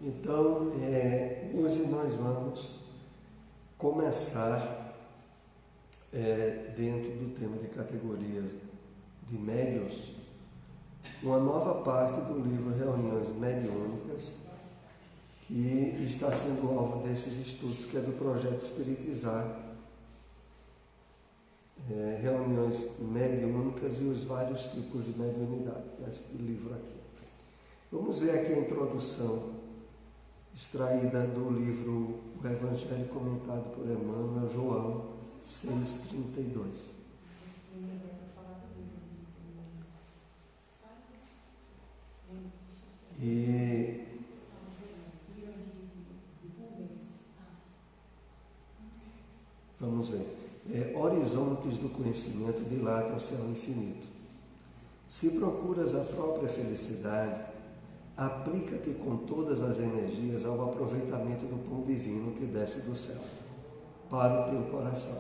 Então, hoje nós vamos começar dentro do tema de categorias de médiuns, uma nova parte do livro Reuniões Mediúnicas, que está sendo alvo desses estudos, que é do projeto Espiritizar, Reuniões Mediúnicas e os vários tipos de mediunidade, que é este livro aqui. Vamos ver aqui a introdução extraída do livro O Evangelho comentado por Emmanuel, João 6,32. E vamos ver. Horizontes do conhecimento dilatam-se ao infinito. Se procuras a própria felicidade, aplica-te com todas as energias ao aproveitamento do pão divino que desce do céu para o teu coração,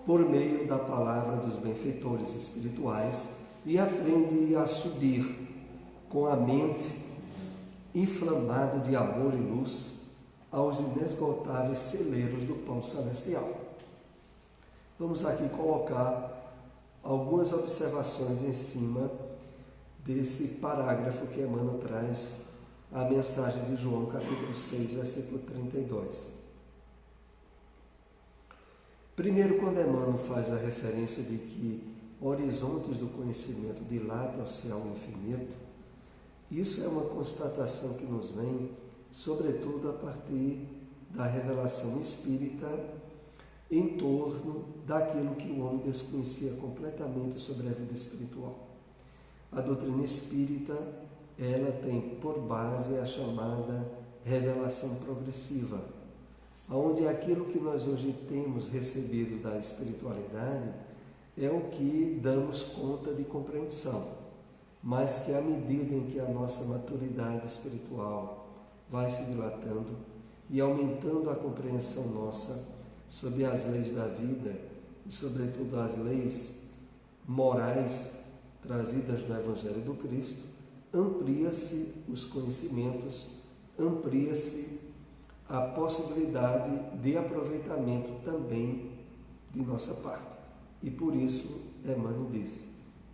por meio da palavra dos benfeitores espirituais, e aprende a subir com a mente inflamada de amor e luz aos inesgotáveis celeiros do pão celestial. Vamos aqui colocar algumas observações em cima desse parágrafo que Emmanuel traz a mensagem de João, capítulo 6, versículo 32. Primeiro, quando Emmanuel faz a referência de que horizontes do conhecimento dilatam-se ao infinito, isso é uma constatação que nos vem, sobretudo, a partir da revelação espírita em torno daquilo que o homem desconhecia completamente sobre a vida espiritual. A doutrina espírita, ela tem por base a chamada revelação progressiva, onde aquilo que nós hoje temos recebido da espiritualidade é o que damos conta de compreensão, mas que à medida em que a nossa maturidade espiritual vai se dilatando e aumentando a compreensão nossa sobre as leis da vida e, sobretudo, as leis morais trazidas no Evangelho do Cristo, amplia-se os conhecimentos, amplia-se a possibilidade de aproveitamento também de nossa parte. E por isso, Emmanuel diz,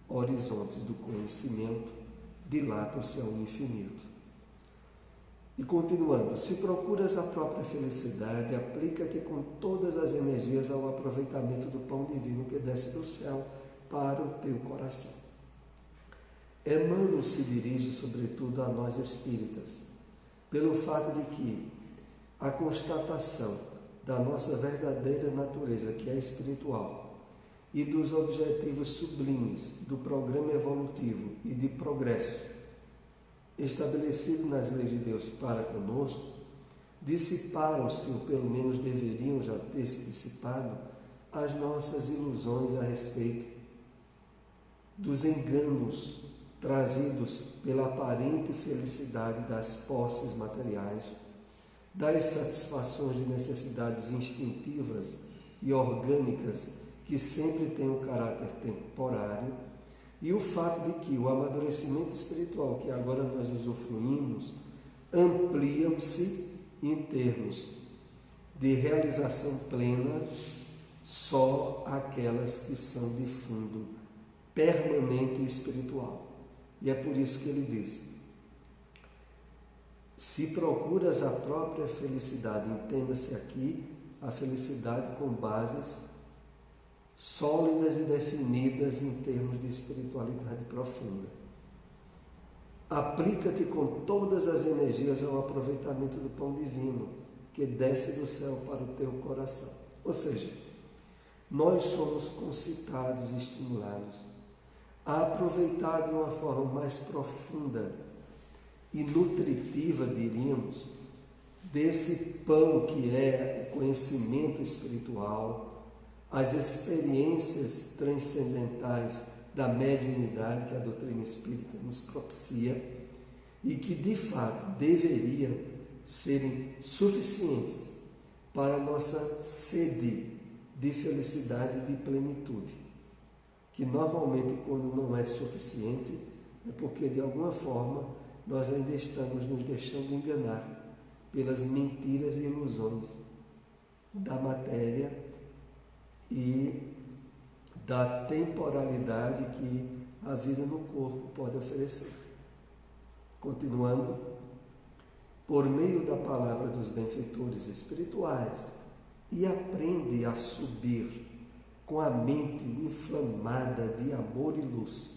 horizontes do conhecimento dilatam-se ao infinito. E continuando, se procuras a própria felicidade, aplica-te com todas as energias ao aproveitamento do pão divino que desce do céu para o teu coração. Emmanuel se dirige sobretudo a nós espíritas, pelo fato de que a constatação da nossa verdadeira natureza, que é espiritual, e dos objetivos sublimes do programa evolutivo e de progresso estabelecido nas leis de Deus para conosco, dissiparam-se, ou pelo menos deveriam já ter se dissipado, as nossas ilusões a respeito dos enganos trazidos pela aparente felicidade das posses materiais, das satisfações de necessidades instintivas e orgânicas que sempre têm um caráter temporário, e o fato de que o amadurecimento espiritual que agora nós usufruímos amplia-se em termos de realização plena só aquelas que são de fundo permanente e espiritual. E é por isso que ele diz, se procuras a própria felicidade, entenda-se aqui a felicidade com bases sólidas e definidas em termos de espiritualidade profunda. Aplica-te com todas as energias ao aproveitamento do pão divino que desce do céu para o teu coração. Ou seja, nós somos concitados e estimulados a aproveitar de uma forma mais profunda e nutritiva, diríamos, desse pão que é o conhecimento espiritual, as experiências transcendentais da mediunidade que a doutrina espírita nos propicia e que, de fato, deveriam serem suficientes para a nossa sede de felicidade e de plenitude, que normalmente, quando não é suficiente, é porque, de alguma forma, nós ainda estamos nos deixando enganar pelas mentiras e ilusões da matéria e da temporalidade que a vida no corpo pode oferecer. Continuando, por meio da palavra dos benfeitores espirituais, e aprende a subir com a mente inflamada de amor e luz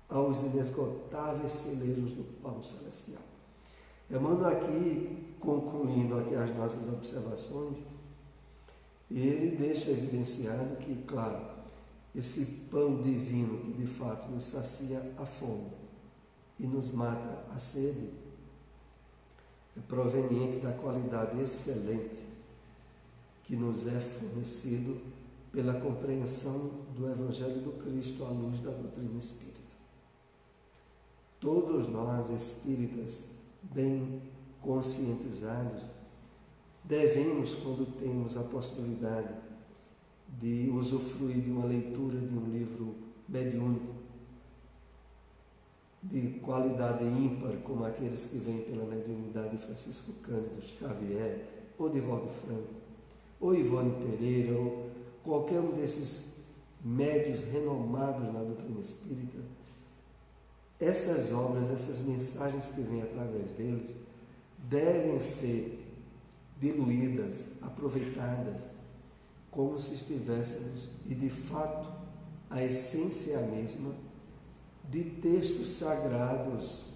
aos inesgotáveis celeiros do pão celestial. Emmanuel aqui, concluindo aqui as nossas observações, ele deixa evidenciado que, claro, esse pão divino que de fato nos sacia a fome e nos mata a sede, é proveniente da qualidade excelente que nos é fornecido pela compreensão do Evangelho do Cristo à luz da doutrina espírita. Todos nós, espíritas bem conscientizados, devemos, quando temos a possibilidade de usufruir de uma leitura de um livro mediúnico, de qualidade ímpar, como aqueles que vêm pela mediunidade de Francisco Cândido Xavier, ou de Divaldo Franco, ou Ivone Pereira, ou qualquer um desses médios renomados na doutrina espírita, essas obras, essas mensagens que vêm através deles, devem ser diluídas, aproveitadas, como se estivéssemos, e de fato, a essência é a mesma, de textos sagrados,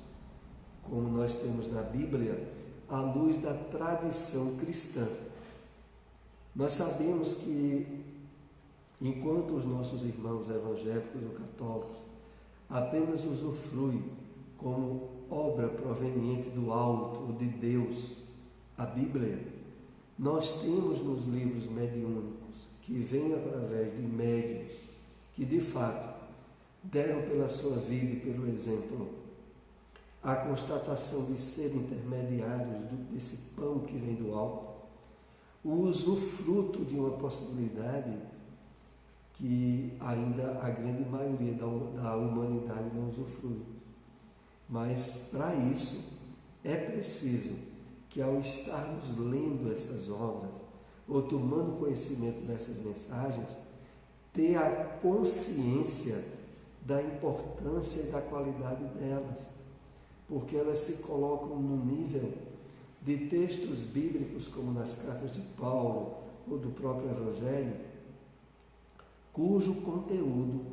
como nós temos na Bíblia, à luz da tradição cristã. Nós sabemos que, enquanto os nossos irmãos evangélicos ou católicos apenas usufruem como obra proveniente do alto ou de Deus a Bíblia, nós temos nos livros mediúnicos, que vêm através de médiuns que de fato deram pela sua vida e pelo exemplo a constatação de serem intermediários desse pão que vem do alto, o usufruto de uma possibilidade que ainda a grande maioria da humanidade não usufrui. Mas para isso é preciso que, ao estarmos lendo essas obras ou tomando conhecimento dessas mensagens, ter a consciência da importância e da qualidade delas, porque elas se colocam no nível de textos bíblicos, como nas cartas de Paulo ou do próprio Evangelho, cujo conteúdo,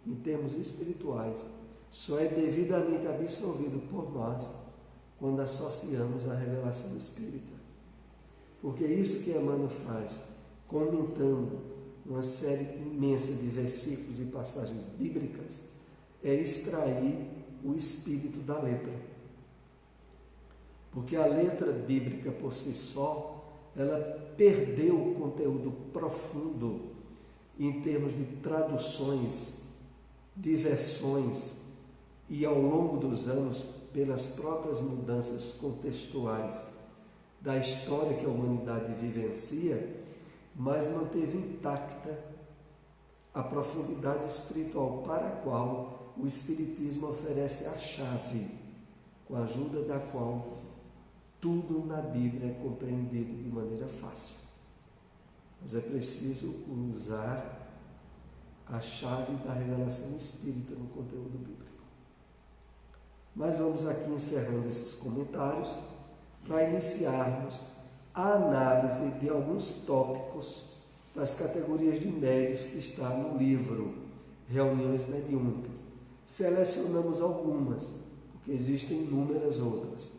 em termos espirituais, só é devidamente absorvido por nós quando associamos a revelação espírita. Porque é isso que Emmanuel faz, comentando uma série imensa de versículos e passagens bíblicas, é extrair o espírito da letra. Porque a letra bíblica por si só, ela perdeu o conteúdo profundo em termos de traduções, de versões, e ao longo dos anos, pelas próprias mudanças contextuais da história que a humanidade vivencia, mas manteve intacta a profundidade espiritual para a qual o Espiritismo oferece a chave, com a ajuda da qual tudo na Bíblia é compreendido de maneira fácil. Mas é preciso usar a chave da revelação espírita no conteúdo bíblico. Mas vamos aqui encerrando esses comentários para iniciarmos a análise de alguns tópicos das categorias de médiuns que está no livro Reuniões Mediúnicas. Selecionamos algumas, porque existem inúmeras outras.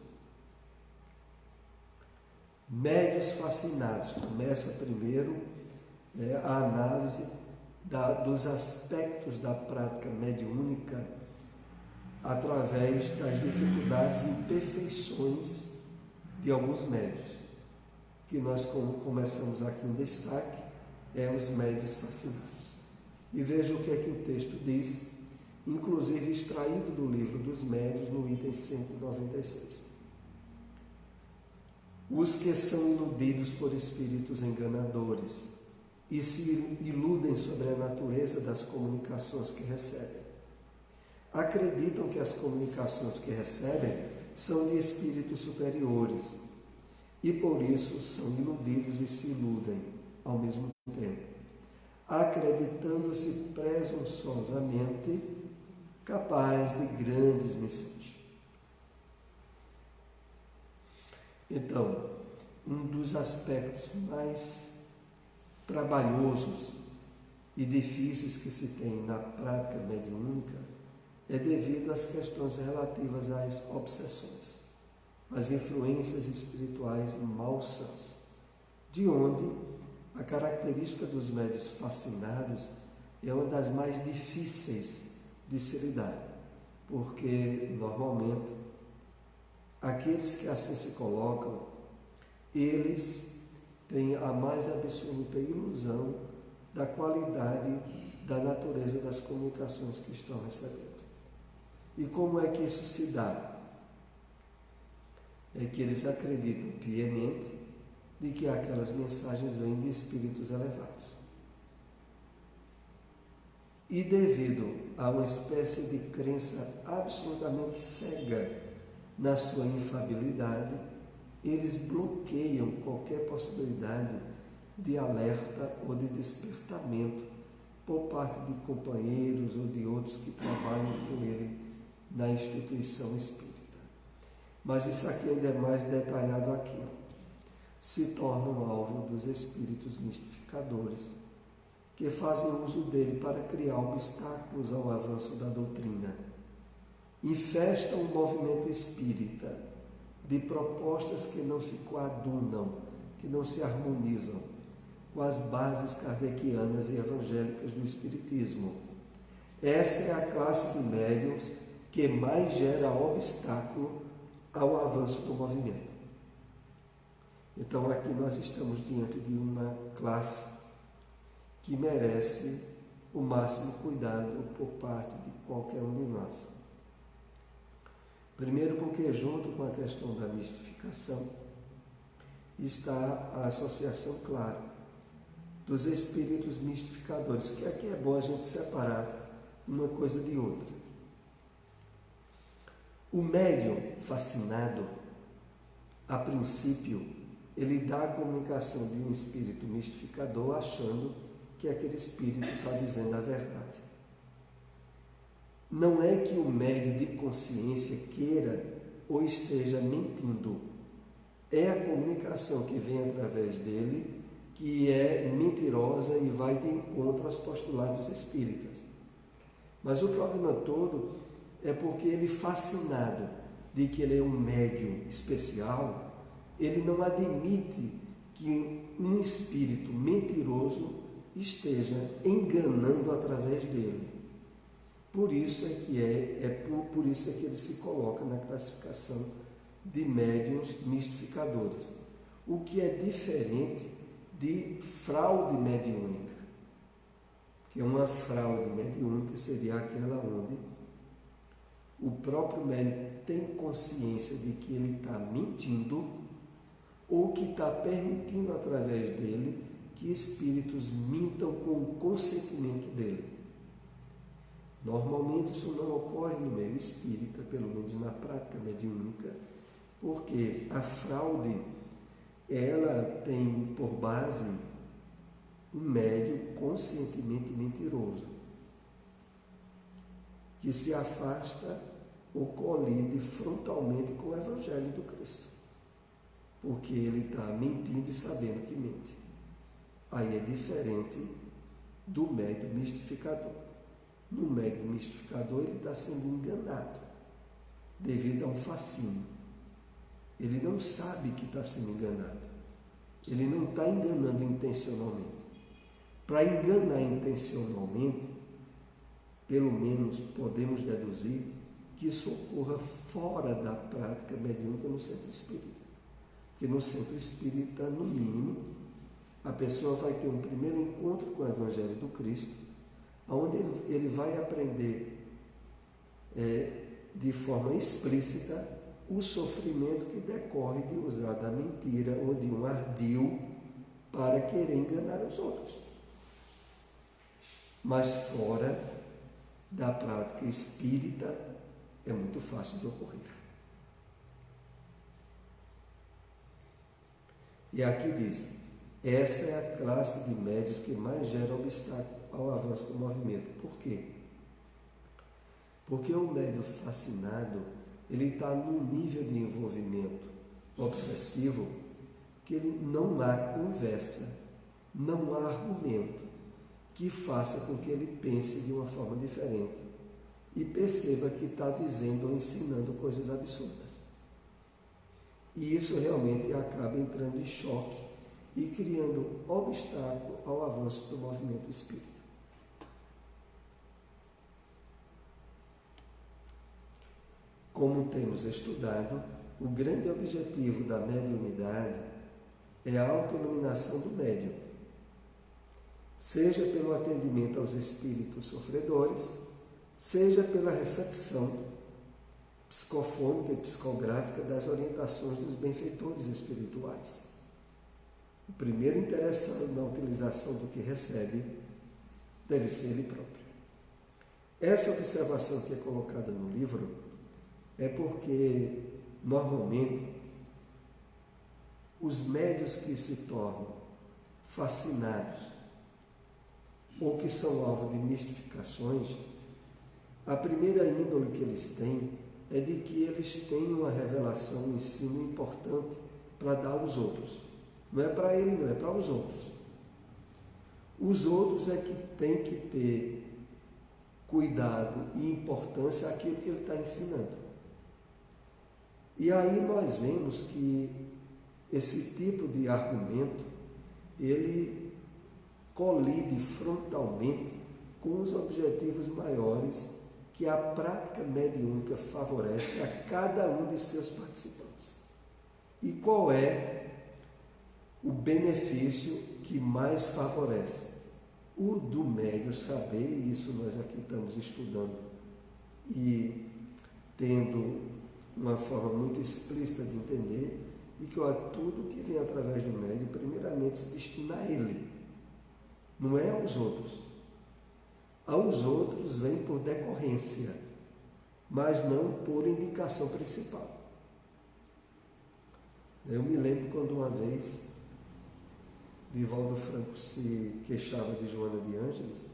Médiuns fascinados. Começa primeiro a análise dos aspectos da prática mediúnica através das dificuldades e imperfeições de alguns médiuns. Que nós começamos aqui em destaque os médiuns fascinados. E veja o que é que o texto diz, inclusive extraído do livro dos médiuns, no item 196. Os que são iludidos por espíritos enganadores e se iludem sobre a natureza das comunicações que recebem, acreditam que as comunicações que recebem são de espíritos superiores e por isso são iludidos e se iludem ao mesmo tempo, acreditando-se presunçosamente capaz de grandes missões. Então, um dos aspectos mais trabalhosos e difíceis que se tem na prática mediúnica é devido às questões relativas às obsessões, às influências espirituais malsãs, de onde a característica dos médiuns fascinados é uma das mais difíceis de se lidar, porque normalmente aqueles que assim se colocam, eles têm a mais absoluta ilusão da qualidade da natureza das comunicações que estão recebendo. E como é que isso se dá? É que eles acreditam piamente de que aquelas mensagens vêm de espíritos elevados. E devido a uma espécie de crença absolutamente cega na sua infalibilidade, eles bloqueiam qualquer possibilidade de alerta ou de despertamento por parte de companheiros ou de outros que trabalham com ele na instituição espírita. Mas isso aqui ainda é mais detalhado aqui. Se tornam alvo dos espíritos mistificadores, que fazem uso dele para criar obstáculos ao avanço da doutrina. Infestam o movimento espírita de propostas que não se coadunam, que não se harmonizam com as bases kardecianas e evangélicas do espiritismo. Essa é a classe de médiuns que mais gera obstáculo ao avanço do movimento. Então aqui nós estamos diante de uma classe que merece o máximo cuidado por parte de qualquer um de nós. Primeiro porque junto com a questão da mistificação está a associação clara dos espíritos mistificadores, que aqui é bom a gente separar uma coisa de outra. O médium fascinado, a princípio, ele dá a comunicação de um espírito mistificador achando que aquele espírito está dizendo a verdade. Não é que o médium de consciência queira ou esteja mentindo. É a comunicação que vem através dele que é mentirosa e vai de encontro aos postulados espíritas. Mas o problema todo é porque ele, fascinado de que ele é um médium especial, ele não admite que um espírito mentiroso esteja enganando através dele. Por isso é que por isso é que ele se coloca na classificação de médiuns mistificadores, o que é diferente de fraude mediúnica, que é uma fraude mediúnica seria aquela onde o próprio médium tem consciência de que ele está mentindo ou que está permitindo através dele que espíritos mintam com o consentimento dele. Normalmente isso não ocorre no meio espírita, pelo menos na prática mediúnica, porque a fraude ela tem por base um médium conscientemente mentiroso, que se afasta ou colide frontalmente com o Evangelho do Cristo, porque ele está mentindo e sabendo que mente. Aí é diferente do médium mistificador. No médium mistificador ele está sendo enganado devido a um fascínio. Ele não sabe que está sendo enganado. Ele não está enganando intencionalmente. Para enganar intencionalmente, pelo menos podemos deduzir que isso ocorra fora da prática mediúnica no centro espírita. Porque no centro espírita, no mínimo, a pessoa vai ter um primeiro encontro com o Evangelho do Cristo, onde ele vai aprender de forma explícita o sofrimento que decorre de usar da mentira ou de um ardil para querer enganar os outros. Mas fora da prática espírita é muito fácil de ocorrer. E aqui diz, essa é a classe de médios que mais gera obstáculo ao avanço do movimento. Por quê? Porque o médium fascinado, ele está num nível de envolvimento obsessivo que ele não há conversa, não há argumento que faça com que ele pense de uma forma diferente e perceba que está dizendo ou ensinando coisas absurdas. E isso realmente acaba entrando em choque e criando obstáculo ao avanço do movimento espírita. Como temos estudado, o grande objetivo da mediunidade é a autoiluminação do médium, seja pelo atendimento aos espíritos sofredores, seja pela recepção psicofônica e psicográfica das orientações dos benfeitores espirituais. O primeiro interessado na utilização do que recebe deve ser ele próprio. Essa observação que é colocada no livro é porque, normalmente, os médiuns que se tornam fascinados ou que são alvo de mistificações, a primeira índole que eles têm é de que eles têm uma revelação, um ensino importante para dar aos outros. Não é para ele, não é para os outros. Os outros é que têm que ter cuidado e importância àquilo que ele está ensinando. E aí nós vemos que esse tipo de argumento, ele colide frontalmente com os objetivos maiores que a prática mediúnica favorece a cada um de seus participantes. E qual é o benefício que mais favorece? O do médium saber, e isso nós aqui estamos estudando e tendo uma forma muito explícita de entender, e que tudo que vem através do médium, primeiramente se destina a ele, não é aos outros. Aos outros vem por decorrência, mas não por indicação principal. Eu me lembro quando uma vez Divaldo Franco se queixava de Joana de Ângeles,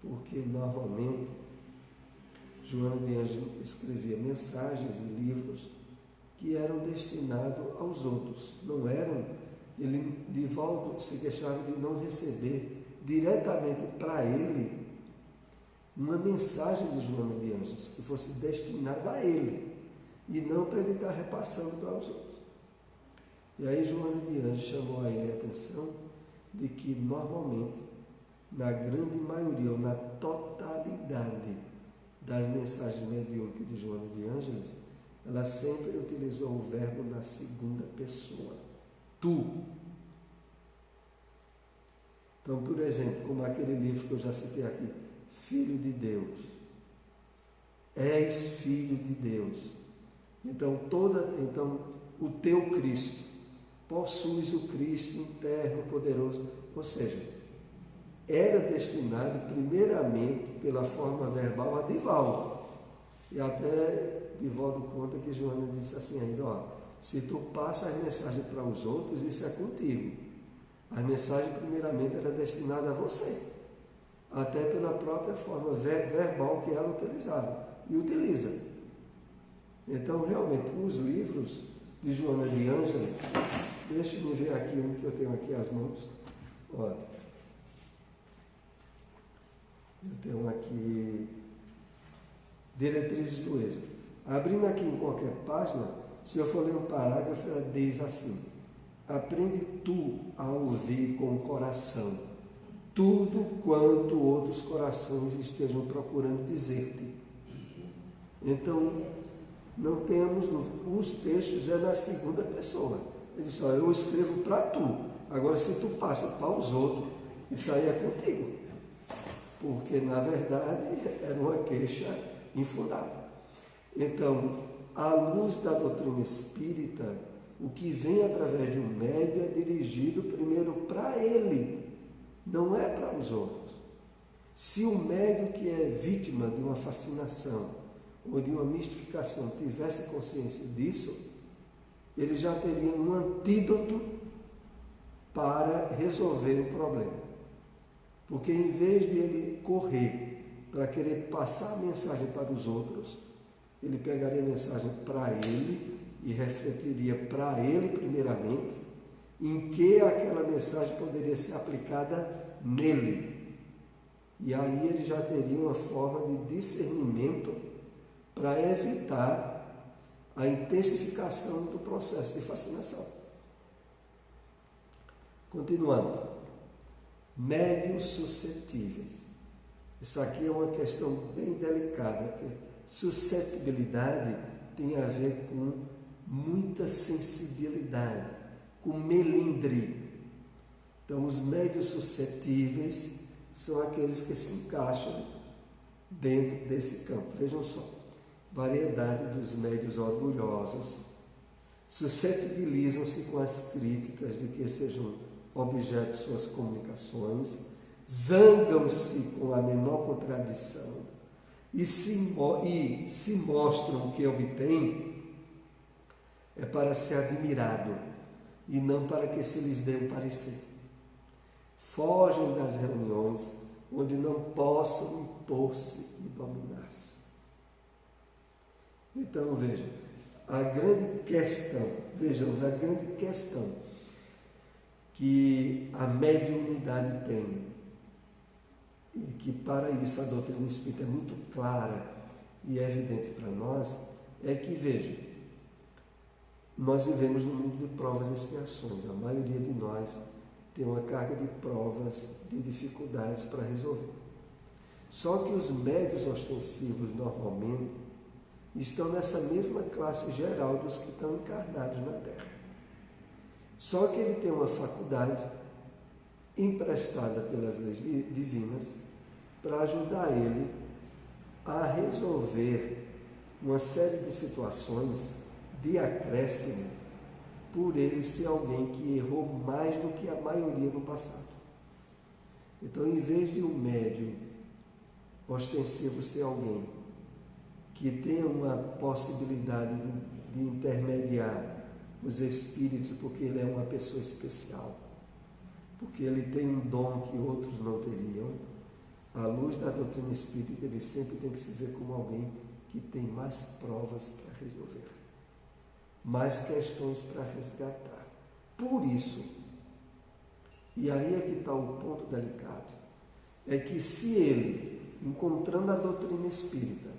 porque normalmente Joana de Ângeles escrevia mensagens e livros que eram destinados aos outros, não eram. Divaldo se queixava de não receber diretamente para ele uma mensagem de Joana de Ângeles que fosse destinada a ele e não para ele estar repassando para os outros. E aí Joana de Ângeles chamou a ele a atenção de que normalmente, na grande maioria ou na totalidade das mensagens mediúnicas de Joana de Ângeles, ela sempre utilizou o verbo na segunda pessoa. Tu. Então, por exemplo, como aquele livro que eu já citei aqui, Filho de Deus. És filho de Deus. Então, o teu Cristo. Possuis o Cristo interno, poderoso. Ou seja, era destinado primeiramente pela forma verbal a Divaldo. E até Divaldo conta que Joana disse assim ainda, se tu passa as mensagens para os outros, isso é contigo. A mensagem primeiramente era destinada a você, até pela própria forma verbal que ela utilizava e utiliza. Então, realmente, os livros de Joana de Ângeles, deixe-me ver aqui um que eu tenho aqui às mãos. Olha, eu tenho aqui Diretrizes do Êxito. Abrindo aqui em qualquer página, se eu for ler um parágrafo, ela diz assim: aprende tu a ouvir com o coração tudo quanto outros corações estejam procurando dizer-te. Então, não temos os textos é na segunda pessoa. Ele diz, eu escrevo para tu, agora se tu passa para os outros, isso aí é contigo. Porque, na verdade, era uma queixa infundada. Então, à luz da doutrina espírita, o que vem através de um médium é dirigido primeiro para ele, não é para os outros. Se o médium que é vítima de uma fascinação ou de uma mistificação tivesse consciência disso, ele já teria um antídoto para resolver o problema. Porque em vez de ele correr para querer passar a mensagem para os outros, ele pegaria a mensagem para ele e refletiria para ele primeiramente em que aquela mensagem poderia ser aplicada nele. E aí ele já teria uma forma de discernimento para evitar a intensificação do processo de fascinação. Continuando. Médiuns suscetíveis. Isso aqui é uma questão bem delicada, porque suscetibilidade tem a ver com muita sensibilidade, com melindre. Então, os médiuns suscetíveis são aqueles que se encaixam dentro desse campo. Vejam só, variedade dos médiuns orgulhosos, suscetibilizam-se com as críticas de que sejam objeto de suas comunicações, zangam-se com a menor contradição e se mostram o que obtêm é para ser admirado e não para que se lhes dê um parecer. Fogem das reuniões onde não possam impor-se e dominar-se. Então, vejam, vejamos a grande questão que a mediunidade tem, e que para isso a doutrina espírita é muito clara e é evidente para nós, é que, vejam, nós vivemos num mundo de provas e expiações. A maioria de nós tem uma carga de provas, de dificuldades para resolver. Só que os médiuns ostensivos, normalmente, estão nessa mesma classe geral dos que estão encarnados na Terra. Só que ele tem uma faculdade emprestada pelas leis divinas para ajudar ele a resolver uma série de situações de acréscimo por ele ser alguém que errou mais do que a maioria no passado. Então, em vez de um médium ostensivo ser alguém que tenha uma possibilidade de intermediar os espíritos, porque ele é uma pessoa especial, porque ele tem um dom que outros não teriam, à luz da doutrina espírita, ele sempre tem que se ver como alguém que tem mais provas para resolver, mais questões para resgatar. Por isso, e aí é que está o ponto delicado, é que se ele, encontrando a doutrina espírita,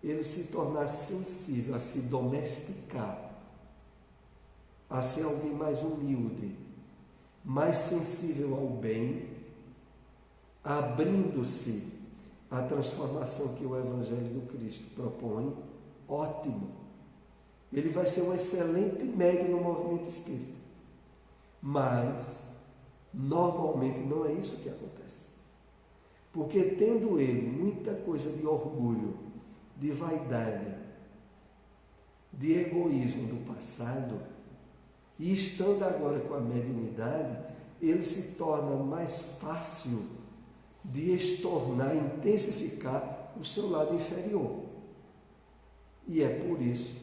ele se tornar sensível a se domesticar, a ser alguém mais humilde, mais sensível ao bem, abrindo-se à transformação que o Evangelho do Cristo propõe, ótimo. Ele vai ser um excelente médium no movimento espírita. Mas, normalmente, não é isso que acontece. Porque tendo ele muita coisa de orgulho, de vaidade, de egoísmo do passado, e estando agora com a mediunidade, ele se torna mais fácil de estornar, intensificar o seu lado inferior. E é por isso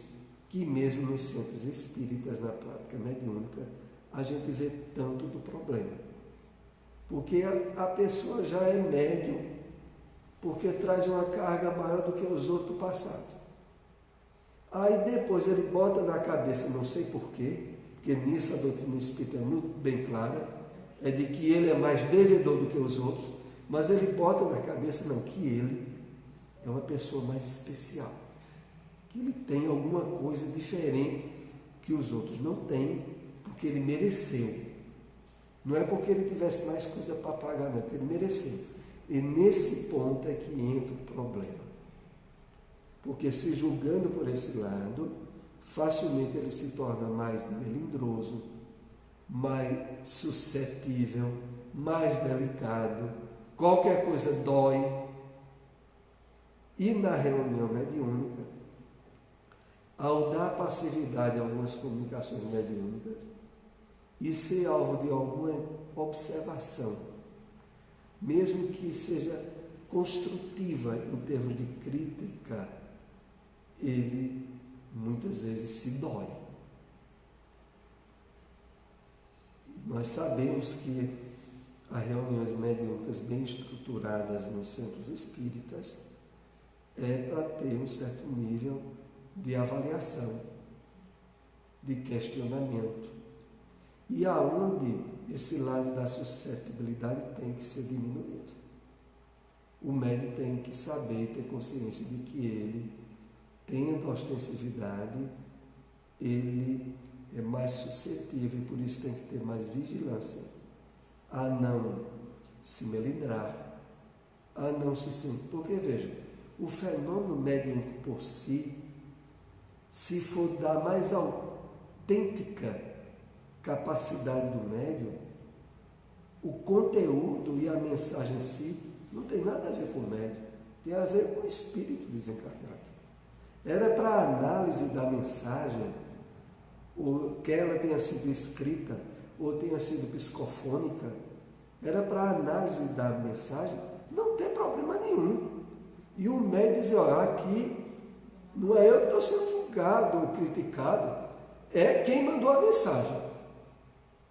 que mesmo nos centros espíritas, na prática mediúnica, a gente vê tanto do problema. Porque a pessoa já é médium, porque traz uma carga maior do que os outros do passado. Aí depois ele bota na cabeça, não sei porquê, porque nisso a doutrina espírita é muito bem clara, é de que ele é mais devedor do que os outros, mas ele bota na cabeça, não, que ele é uma pessoa mais especial, que ele tem alguma coisa diferente que os outros não têm, porque ele mereceu. Não é porque ele tivesse mais coisa para pagar, não, porque ele mereceu. E nesse ponto é que entra o problema. Porque se julgando por esse lado, facilmente ele se torna mais melindroso, mais suscetível, mais delicado, qualquer coisa dói. E na reunião mediúnica, ao dar passividade a algumas comunicações mediúnicas e ser alvo de alguma observação mesmo que seja construtiva em termos de crítica, ele muitas vezes se dói. Nós sabemos que as reuniões mediúnicas bem estruturadas nos centros espíritas é para ter um certo nível de avaliação, de questionamento, e aonde esse lado da suscetibilidade tem que ser diminuído. O médium tem que saber, ter consciência de que ele, tendo ostensividade, ele é mais suscetível e por isso tem que ter mais vigilância a não se melindrar, a não se sentir. Porque, veja, o fenômeno mediúnico por si, se for da mais autêntica capacidade do médium, o conteúdo e a mensagem em si não tem nada a ver com o médium, tem a ver com o espírito desencarnado. Era para a análise da mensagem, ou que ela tenha sido escrita, ou tenha sido psicofônica, era para a análise da mensagem não ter problema nenhum. E o médium dizer, olha, aqui não é eu que estou sendo julgado ou criticado, é quem mandou a mensagem.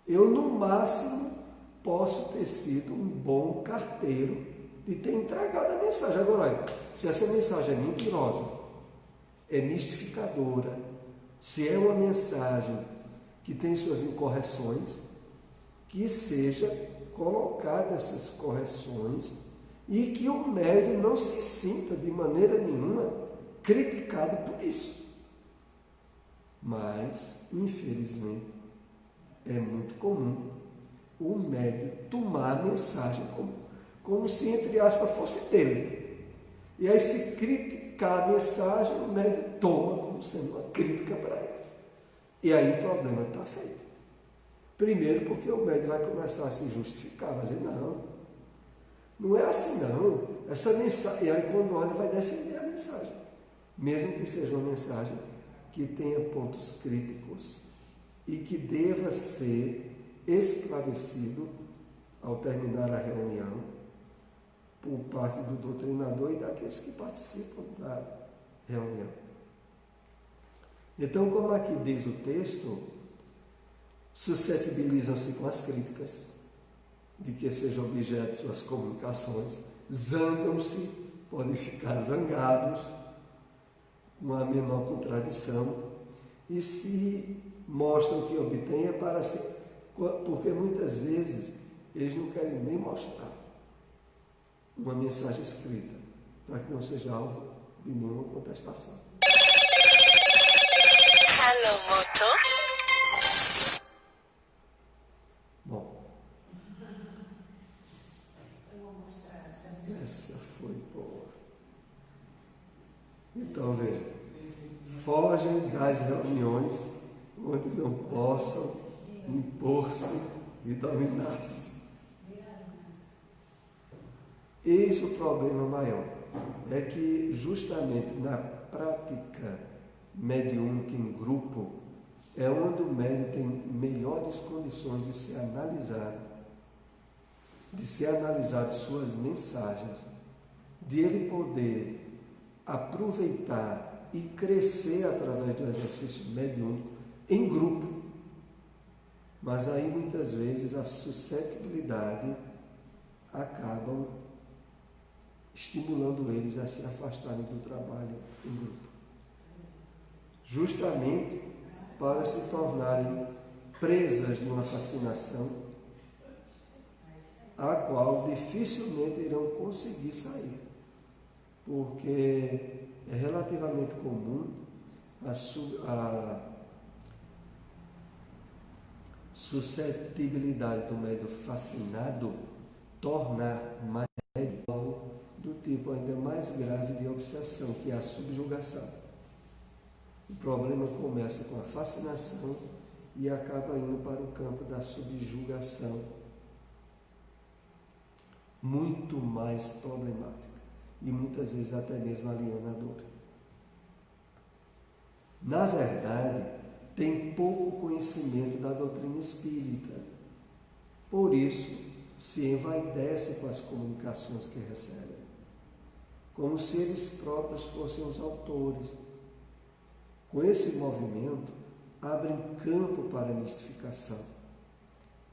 Eu, no máximo, posso ter sido um bom carteiro de ter entregado a mensagem. Agora, olha, se essa mensagem é mentirosa, é mistificadora, se é uma mensagem que tem suas incorreções, que seja colocada essas correções e que o médium não se sinta de maneira nenhuma criticado por isso. Mas, infelizmente, é muito comum o médium tomar a mensagem como se, entre aspas, fosse dele. E aí, se criticar a mensagem, o médium toma como sendo uma crítica para ele. E aí o problema está feito. Primeiro porque o médium vai começar a se justificar, vai dizer, não é assim não. Essa mensagem, e aí quando olha vai defender a mensagem. Mesmo que seja uma mensagem que tenha pontos críticos e que deva ser esclarecido ao terminar a reunião por parte do doutrinador e daqueles que participam da reunião. Então, como aqui diz o texto, suscetibilizam-se com as críticas, de que seja objeto de suas comunicações, zangam-se, podem ficar zangados, com a menor contradição, e se mostram que obtêm é para si, porque muitas vezes eles não querem nem mostrar uma mensagem escrita, para que não seja alvo de nenhuma contestação. Hello, Moto. Bom, essa foi boa. Então veja, fogem das reuniões onde não possam impor-se e dominar-se. Eis o problema maior, é que justamente na prática mediúnica em grupo é onde o médium tem melhores condições de ser analisado suas mensagens, de ele poder aproveitar e crescer através do exercício mediúnico em grupo. Mas aí muitas vezes a suscetibilidade acabam estimulando eles a se afastarem do trabalho em grupo, justamente para se tornarem presas de uma fascinação a qual dificilmente irão conseguir sair, porque é relativamente comum a suscetibilidade do médium fascinado tornar mais do tipo ainda mais grave de obsessão, que é a subjugação. O problema começa com a fascinação e acaba indo para o campo da subjugação, muito mais problemática e muitas vezes até mesmo alienadora. Na verdade, tem pouco conhecimento da doutrina espírita. Por isso, se envaidecem com as comunicações que recebem, como se eles próprios fossem os autores. Com esse movimento, abrem campo para a mistificação,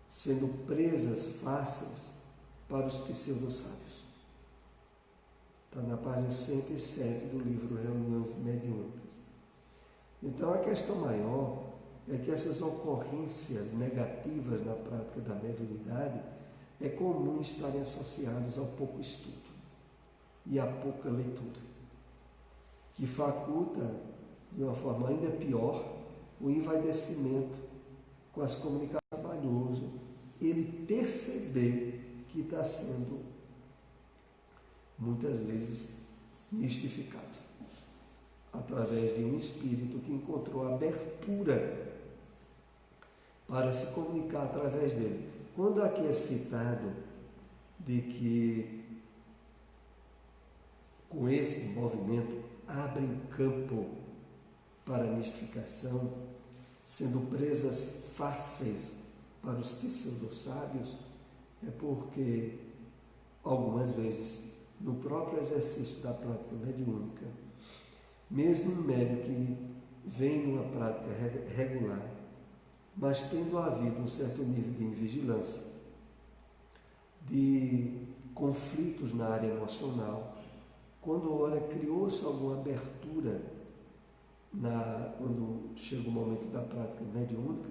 sendo presas fáceis para os pseudo-sábios. Está na página 107 do livro Reuniões Mediúnicas. Então, a questão maior é que essas ocorrências negativas na prática da mediunidade é comum estarem associadas ao pouco estudo e à pouca leitura, que faculta, de uma forma ainda pior, o envaidecimento com as comunicações trabalhoso, ele perceber que está sendo muitas vezes mistificado através de um espírito que encontrou abertura para se comunicar através dele. Quando aqui é citado de que com esse movimento abrem campo para a mistificação, sendo presas fáceis para os pseudo-sábios, é porque algumas vezes no próprio exercício da prática mediúnica, mesmo um médium que vem numa prática regular, mas tendo havido um certo nível de invigilância, de conflitos na área emocional, quando olha, criou-se alguma abertura quando chega o momento da prática mediúnica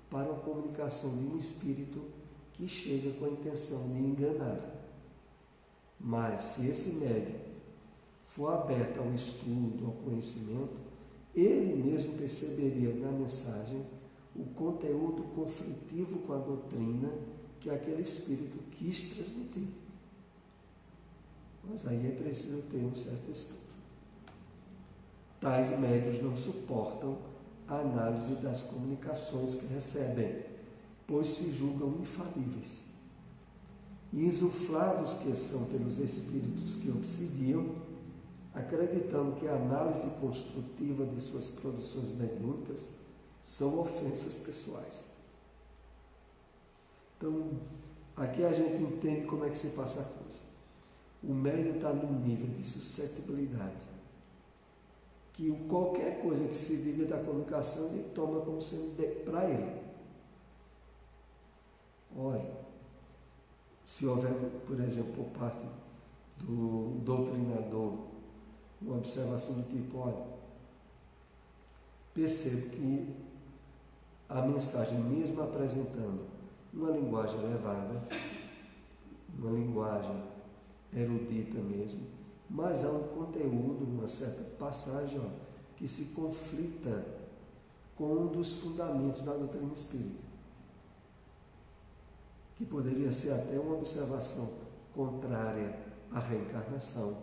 para a comunicação de um espírito que chega com a intenção de enganar. Mas se esse médium for aberto ao estudo, ao conhecimento, ele mesmo perceberia na mensagem o conteúdo conflitivo com a doutrina que aquele espírito quis transmitir. Mas aí é preciso ter um certo estudo. Tais médiuns não suportam a análise das comunicações que recebem, pois se julgam infalíveis. E insuflados que são pelos espíritos que obsidiam, acreditando que a análise construtiva de suas produções mediúnicas são ofensas pessoais. Então, aqui a gente entende como é que se passa a coisa. O médium está num nível de suscetibilidade que qualquer coisa que se diga da comunicação ele toma como sendo para ele. Olha, se houver, por exemplo, por parte do doutrinador, uma observação do tipo, olha, percebo que a mensagem, mesmo apresentando uma linguagem elevada, uma linguagem erudita mesmo, mas há um conteúdo, uma certa passagem que se conflita com um dos fundamentos da doutrina espírita, que poderia ser até uma observação contrária à reencarnação,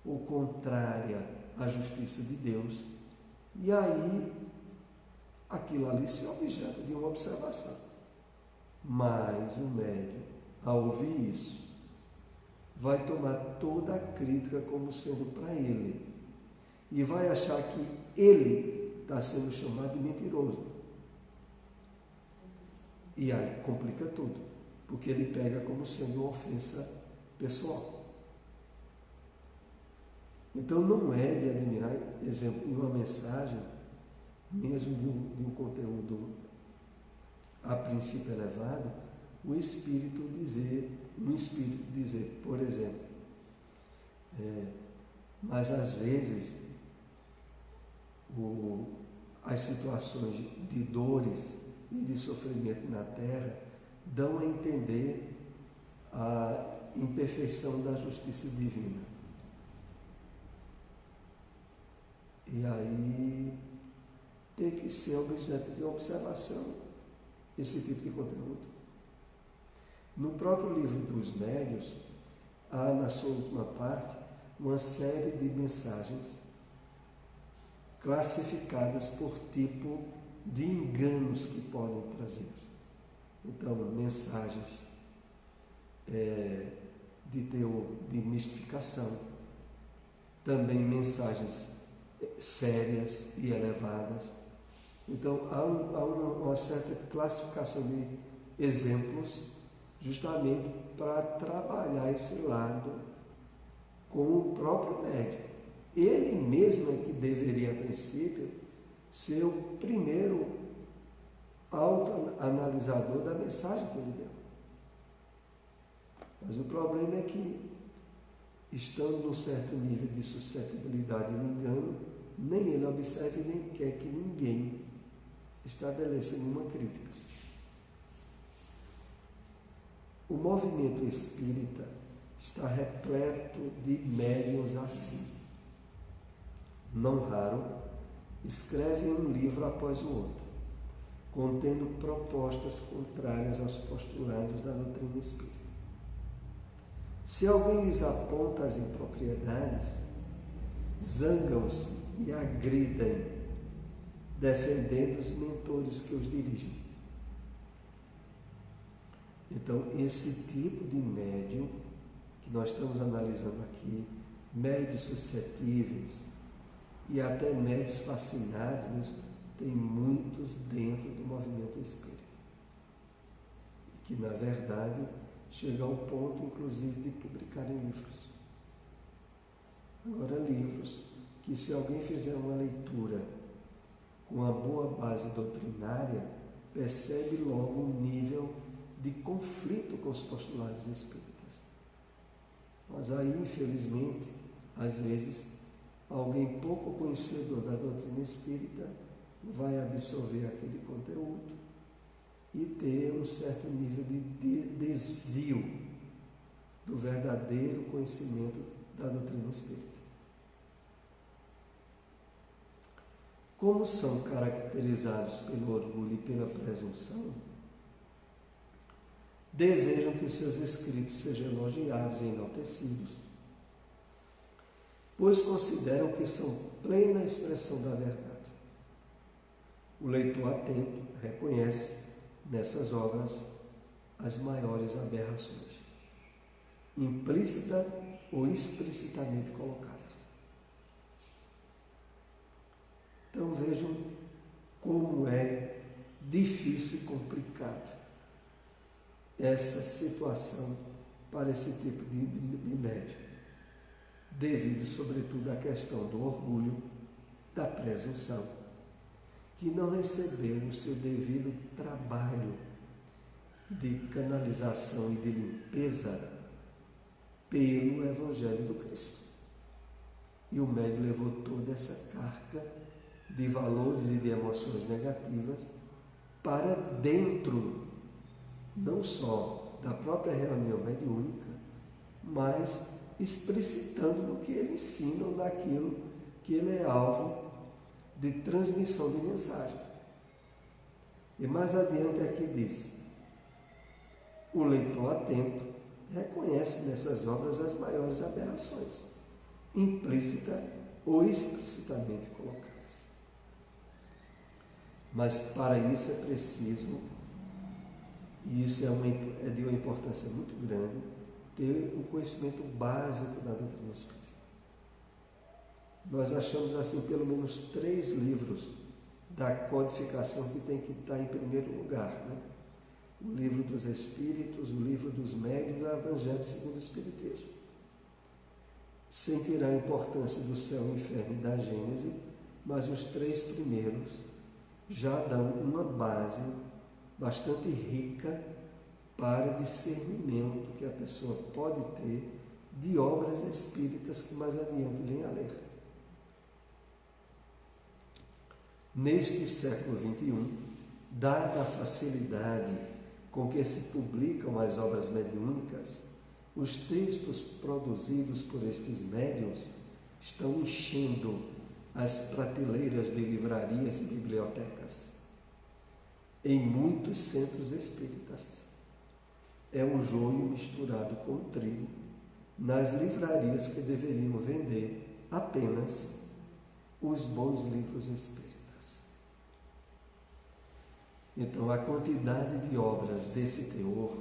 ou contrária à justiça de Deus, e aí aquilo ali se objeto de uma observação. Mas o médium, ao ouvir isso, vai tomar toda a crítica como sendo para ele e vai achar que ele está sendo chamado de mentiroso. E aí complica tudo, porque ele pega como sendo uma ofensa pessoal. Então não é de admirar, exemplo, em uma mensagem, mesmo de um conteúdo a princípio elevado, um espírito dizer, por exemplo, mas às vezes as situações de dores e de sofrimento na Terra dão a entender a imperfeição da justiça divina. E aí tem que ser objeto de observação esse tipo de conteúdo. No próprio livro dos médiuns, há na sua última parte uma série de mensagens classificadas por tipo de enganos que podem trazer. Então, mensagens de teor de mistificação, também mensagens sérias e elevadas. Então, há uma certa classificação de exemplos justamente para trabalhar esse lado com o próprio médium. Ele mesmo é que deveria, a princípio, ser o primeiro autoanalisador da mensagem que ele deu. Mas o problema é que, estando num certo nível de suscetibilidade e de engano, nem ele observa e nem quer que ninguém estabeleça nenhuma crítica. O movimento espírita está repleto de médiuns assim. Não raro, escrevem um livro após o outro, contendo propostas contrárias aos postulados da doutrina espírita. Se alguém lhes aponta as impropriedades, zangam-se e agridem, defendendo os mentores que os dirigem. Então, esse tipo de médium que nós estamos analisando aqui, médios suscetíveis e até médios fascinados, tem muitos dentro do movimento espírita. Que, na verdade, chega ao ponto, inclusive, de publicarem livros. Agora, livros que, se alguém fizer uma leitura com uma boa base doutrinária, percebe logo um nível de conflito com os postulados espíritas. Mas aí, infelizmente, às vezes, alguém pouco conhecedor da doutrina espírita vai absorver aquele conteúdo e ter um certo nível de desvio do verdadeiro conhecimento da doutrina espírita. Como são caracterizados pelo orgulho e pela presunção, desejam que os seus escritos sejam elogiados e enaltecidos, pois consideram que são plena expressão da verdade. O leitor atento reconhece nessas obras as maiores aberrações, implícita ou explicitamente colocadas. Então vejam como é difícil e complicado essa situação para esse tipo de médium, devido sobretudo à questão do orgulho, da presunção, que não recebeu o seu devido trabalho de canalização e de limpeza pelo Evangelho do Cristo. E o médium levou toda essa carga de valores e de emoções negativas para dentro, não só da própria reunião mediúnica, mas explicitando no que ele ensina ou naquilo que ele é alvo de transmissão de mensagem. E mais adiante aqui diz: o leitor atento reconhece nessas obras as maiores aberrações, implícita ou explicitamente colocadas. Mas para isso é preciso, e isso é de uma importância muito grande, ter o conhecimento básico da doutrina espírita. Nós achamos assim pelo menos 3 livros da codificação que tem que estar em primeiro lugar, né? O Livro dos Espíritos, o Livro dos Médiuns e o Evangelho segundo o Espiritismo. Sem tirar a importância do céu, o inferno e da Gênese, mas os 3 primeiros já dão uma base bastante rica para discernimento que a pessoa pode ter de obras espíritas que mais adiante vem a ler. Neste século XXI, dada a facilidade com que se publicam as obras mediúnicas, os textos produzidos por estes médiuns estão enchendo as prateleiras de livrarias e bibliotecas em muitos centros espíritas. É o joio misturado com o trigo nas livrarias que deveriam vender apenas os bons livros espíritas. Então, a quantidade de obras desse teor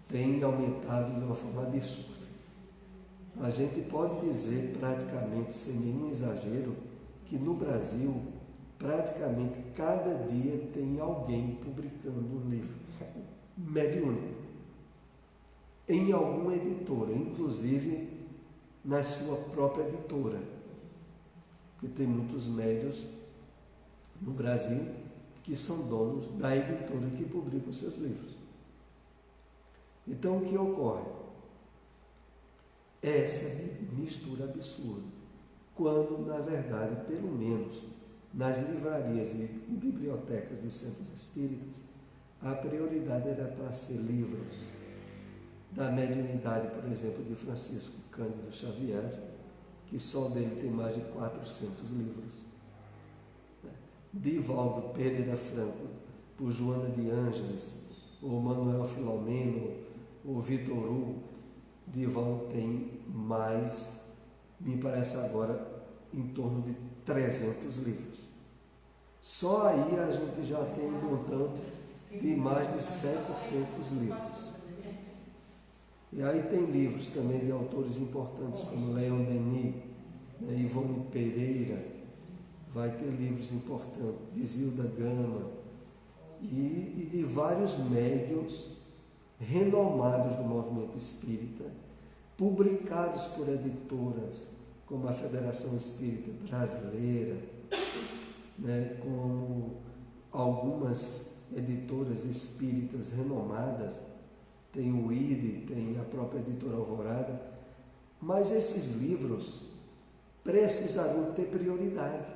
tem aumentado de uma forma absurda. A gente pode dizer, praticamente sem nenhum exagero, que no Brasil, praticamente cada dia tem alguém publicando um livro mediúnico. em alguma editora, inclusive na sua própria editora, porque tem muitos médios no Brasil que são donos da editora que publica os seus livros. Então, o que ocorre? Essa mistura absurda, quando, na verdade, pelo menos nas livrarias e bibliotecas dos centros espíritas, a prioridade era para ser livros da mediunidade, por exemplo, de Francisco Cândido Xavier, que só dele tem mais de 400 livros. Divaldo Pereira Franco, por Joana de Ângeles, ou Manuel Filomeno, ou Vitor Hugo. Divaldo tem mais, me parece agora, em torno de 300 livros. Só aí a gente já tem um montante de mais de 700 livros. E aí tem livros também de autores importantes como Leon Denis, Ivone Pereira, vai ter livros importantes de Zilda Gama e de vários médiuns renomados do movimento espírita, publicados por editoras como a Federação Espírita Brasileira, como algumas editoras espíritas renomadas, tem o ID, tem a própria editora Alvorada, mas esses livros precisarão ter prioridade.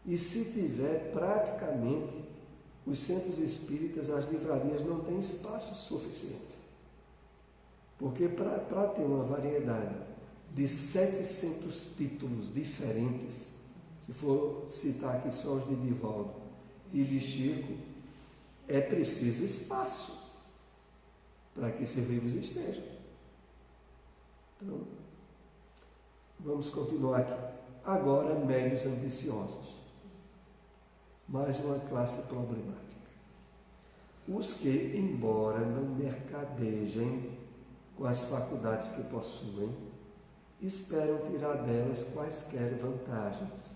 E se tiver, praticamente, os centros espíritas, as livrarias não têm espaço suficiente. Porque para ter uma variedade de 700 títulos diferentes, se for citar aqui só os de Divaldo e de Chico, é preciso espaço para que esses livros estejam. Então, vamos continuar aqui. Agora, médios ambiciosos. Mais uma classe problemática. Os que, embora não mercadejem com as faculdades que possuem, esperam tirar delas quaisquer vantagens.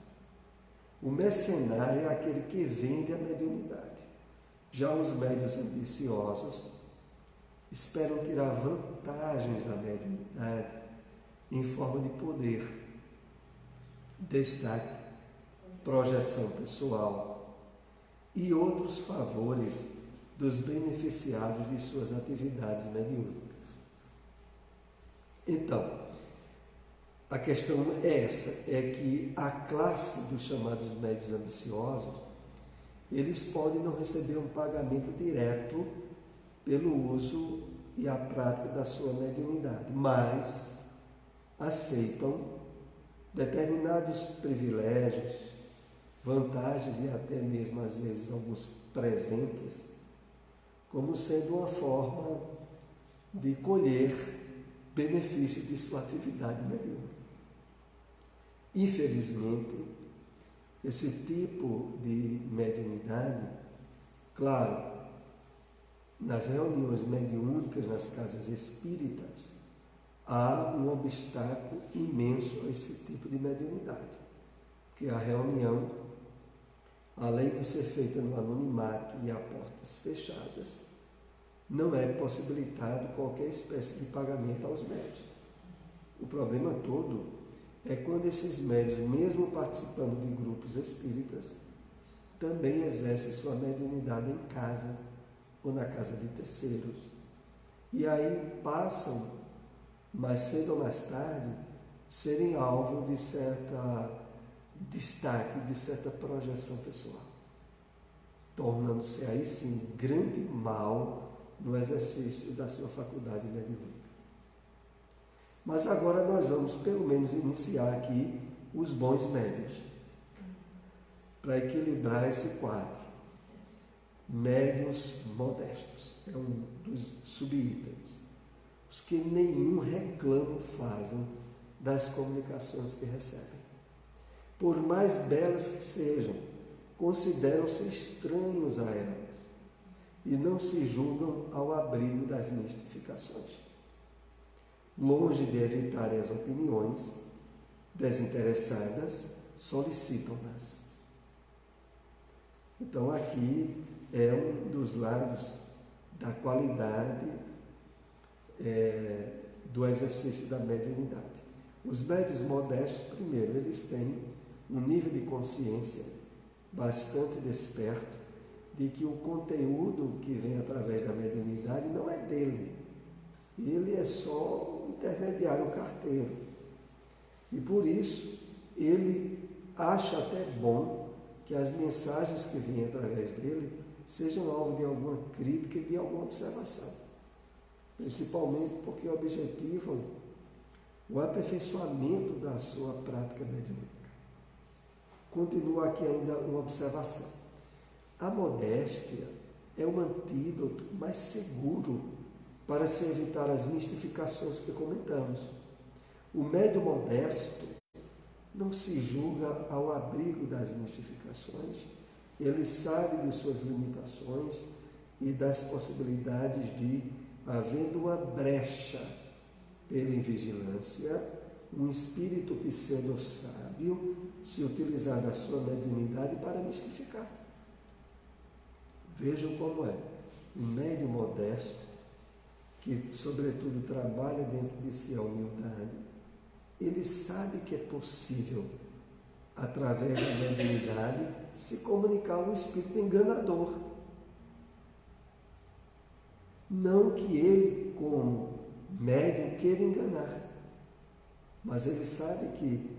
O mercenário é aquele que vende a mediunidade. Já os médios ambiciosos esperam tirar vantagens da mediunidade em forma de poder, destaque, projeção pessoal e outros favores dos beneficiários de suas atividades mediúnicas. Então, a questão é essa, é que a classe dos chamados médios ambiciosos, eles podem não receber um pagamento direto pelo uso e a prática da sua mediunidade, mas aceitam determinados privilégios, vantagens e até mesmo, às vezes, alguns presentes, como sendo uma forma de colher benefício de sua atividade mediúnica. Infelizmente, esse tipo de mediunidade, claro, nas reuniões mediúnicas, nas casas espíritas, há um obstáculo imenso a esse tipo de mediunidade, porque a reunião, além de ser feita no anonimato e a portas fechadas, não é possibilitado qualquer espécie de pagamento aos médios. O problema todo é quando esses médios, mesmo participando de grupos espíritas, também exercem sua mediunidade em casa ou na casa de terceiros. E aí passam, mais cedo ou mais tarde, serem alvo de certa destaque, de certa projeção pessoal, tornando-se aí sim grande mal no exercício da sua faculdade mediúnica. Mas agora nós vamos pelo menos iniciar aqui os bons médios, para equilibrar esse quadro. Médios modestos, é um dos subitens, os que nenhum reclamo fazem das comunicações que recebem. Por mais belas que sejam, consideram-se estranhos a elas e não se julgam ao abrigo das mistificações. Longe de evitarem as opiniões desinteressadas, solicitam-nas. Então aqui é um dos lados da qualidade do exercício da mediunidade. Os médiuns modestos, primeiro, eles têm um nível de consciência bastante desperto de que o conteúdo que vem através da mediunidade não é dele. Ele é só um intermediário, um carteiro. E por isso, ele acha até bom que as mensagens que vêm através dele sejam alvo de alguma crítica e de alguma observação. Principalmente porque objetivam o aperfeiçoamento da sua prática mediúnica. Continua aqui ainda uma observação. A modéstia é um antídoto mais seguro para se evitar as mistificações que comentamos. O médium modesto não se julga ao abrigo das mistificações, ele sabe de suas limitações e das possibilidades de, havendo uma brecha pela invigilância, um espírito pseudo-sábio se utilizar da sua mediunidade para mistificar. Vejam como é. Um médium modesto, que sobretudo trabalha dentro de si a humildade, ele sabe que é possível, através da mediunidade, se comunicar a um espírito enganador. Não que ele, como médium, queira enganar, mas ele sabe que,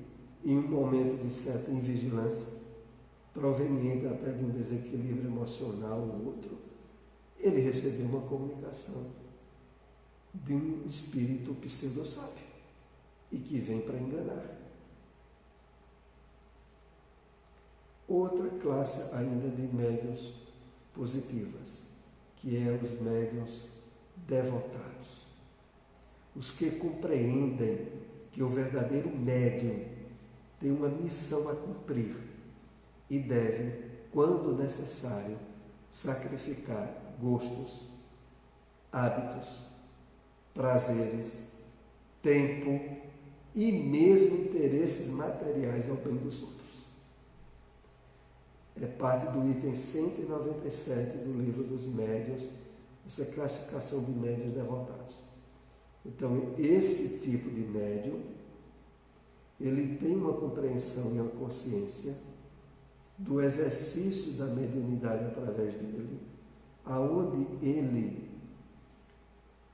em um momento de certa invigilância, proveniente até de um desequilíbrio emocional ou outro, ele recebeu uma comunicação de um espírito pseudo-sábio e que vem para enganar. Outra classe ainda de médiuns positivas, que é os médiuns devotados. Os que compreendem que o verdadeiro médium tem uma missão a cumprir e deve, quando necessário, sacrificar gostos, hábitos, prazeres, tempo e mesmo interesses materiais ao bem dos outros. É parte do item 197 do livro dos médiuns, essa classificação de médiuns devotados. Então, esse tipo de médium, ele tem uma compreensão e uma consciência do exercício da mediunidade através dele, aonde ele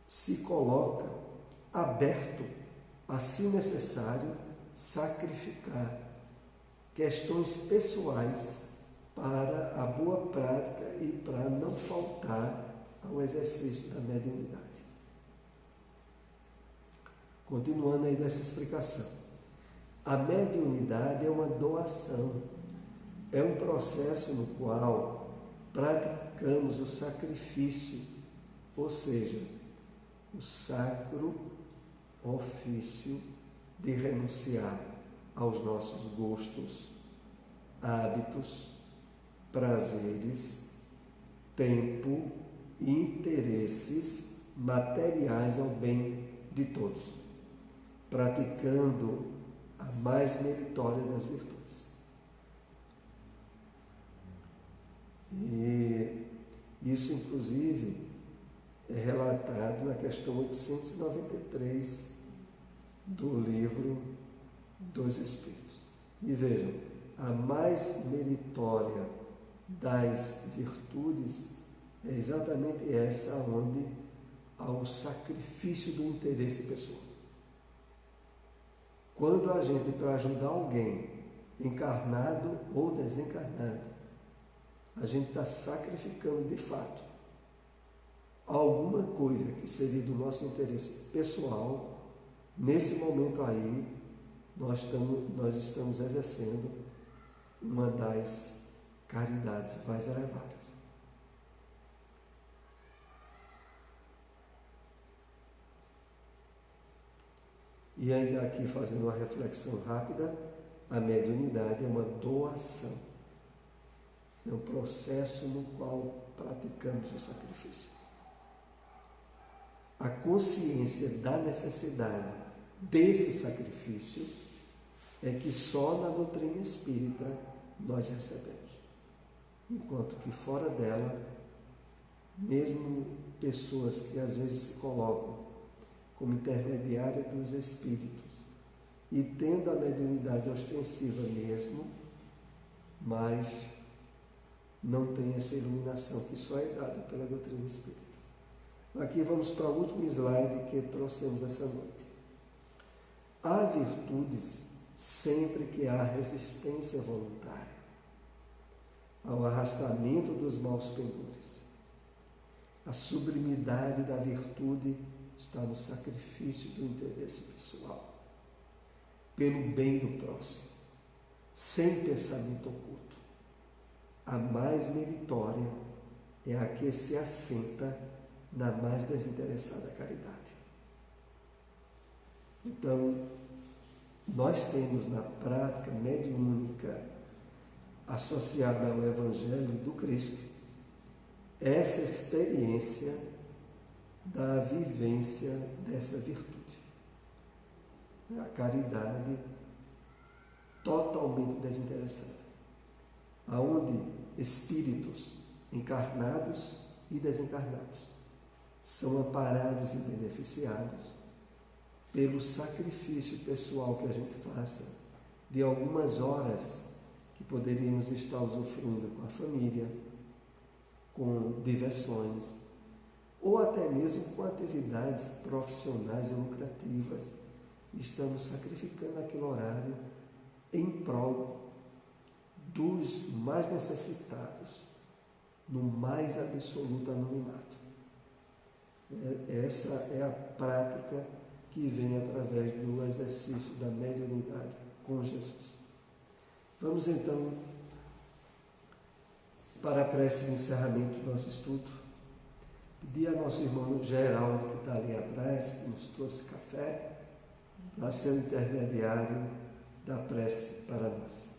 se coloca aberto a, se necessário, sacrificar questões pessoais para a boa prática e para não faltar ao exercício da mediunidade. Continuando aí dessa explicação. A mediunidade é uma doação, é um processo no qual praticamos o sacrifício, ou seja, o sacro ofício de renunciar aos nossos gostos, hábitos, prazeres, tempo e interesses materiais ao bem de todos, praticando a mais meritória das virtudes. E isso, inclusive, é relatado na questão 893 do livro dos Espíritos. E vejam, a mais meritória das virtudes é exatamente essa onde há o sacrifício do interesse pessoal. Quando a gente, para ajudar alguém, encarnado ou desencarnado, a gente está sacrificando de fato alguma coisa que seria do nosso interesse pessoal, nesse momento aí, nós estamos exercendo uma das caridades mais elevadas. E ainda aqui, fazendo uma reflexão rápida, a mediunidade é uma doação. É um processo no qual praticamos o sacrifício. A consciência da necessidade desse sacrifício é que só na doutrina espírita nós recebemos. Enquanto que fora dela, mesmo pessoas que às vezes se colocam como intermediária dos espíritos e tendo a mediunidade ostensiva mesmo, mas não tem essa iluminação que só é dada pela doutrina espírita. Aqui vamos para o último slide que trouxemos essa noite. Há virtudes sempre que há resistência voluntária ao arrastamento dos maus pendores. A sublimidade da virtude está no sacrifício do interesse pessoal, pelo bem do próximo, sem pensamento oculto. A mais meritória é a que se assenta na mais desinteressada caridade. Então, nós temos na prática mediúnica associada ao Evangelho do Cristo essa experiência da vivência dessa virtude. A caridade totalmente desinteressada, aonde espíritos encarnados e desencarnados são amparados e beneficiados pelo sacrifício pessoal que a gente faça de algumas horas que poderíamos estar usufruindo com a família, com diversões, ou até mesmo com atividades profissionais e lucrativas. Estamos sacrificando aquele horário em prol dos mais necessitados, no mais absoluto anonimato. Essa é a prática que vem através do exercício da mediunidade com Jesus. Vamos então para a prece de encerramento do nosso estudo. Pedir a nosso irmão Geraldo, que está ali atrás, que nos trouxe café, para ser o intermediário da prece para nós.